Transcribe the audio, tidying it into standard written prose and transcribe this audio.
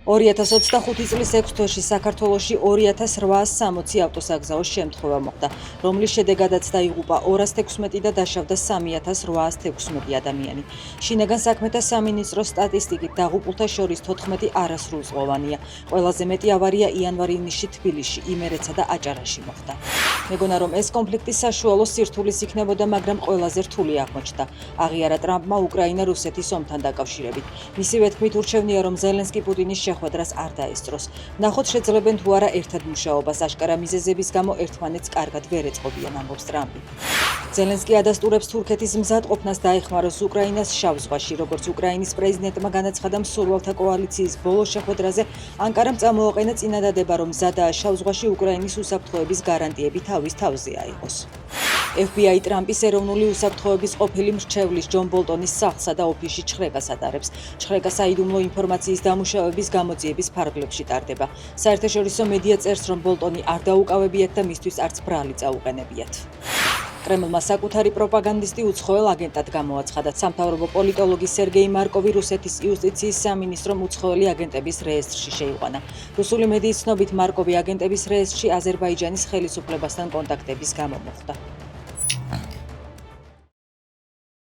2025 წლის 6 თვეში საქართველოში 2860 ავტოსაგზაო შემთხვევა მოხდა, რომლის შედეგადაც დაიღუპა 216 და დაშავდა 3816 ადამიანი. შინაგან საქმეთა სამინისტროს სტატისტიკით დაღუპულთა შორის 14 არასრულწლოვანია. ყველაზე მეტი ავარია იანვარ-ივნისში თბილისში, იმერეთსა და აჭარაში მოხდა. მეგონა რომ ეს კონფლიქტი საშუალო სირთულის იქნებოდა, მაგრამ ყველაზე რთული აღმოჩნდა. აღიარა ტრამპმა უკრაინა-რუსეთის ომთან დაკავშირებით. მისივე თქმით ურჩევნია, რომ ზელენსკი პუტინის შეხვედრას არ დაესწროს. ნახოთ შეძლებენ თუ არა ერთად მუშაობას, აშკარა მიზეზების გამო ერთმანეთს კარგად ვერ ეწყობიან, ამბობს ტრამპი. ზელენსკი ადასტურებს თურქეთის მზადყოფნას დაეხმაროს უკრაინას შავ ზღვაში, როგორც უკრაინის პრეზიდენტმა განაცხადა მსურველთა კოალიციის ბოლო შეხვედრაზე, ანკარამ წამოაყენა წინადადება, რომ მზადაა შავ ზღვაში უკრაინის უსაფრთხოების გარანტიები თავის თავზე აიღოს. FBI ტრამპის ეროვნული უსაფრთხოების ყოფილი მრჩევლის ჯონ ბოლტონის სახლსა და ოფისში ჩხრეკას ატარებს. ჩხრეკა საიდუმლო ინფორმაციის დამუშავების გამოძიების ფარგლებში ტარდება. საერთაშორისო მედია წერს, რომ ბოლტონი არ დაუკავებიათ და მისთვის არც ბრალი წაუყენებიათ. კრემლმა საკუთარი პროპაგანდისტი უცხოელ აგენტად გამოაცხადა. სამთავრობო პოლიტოლოგი სერგეი მარკოვი რუსეთის იუსტიციის სამინისტრომ უცხოელი აგენტების რეესტრში შეიყვანა. რუსული მედიის ცნობით მარკოვი აგენტების რეესტრში აზერბაიჯანის ხელისუფლებასთან კონტაქტების გამო მოხვდა.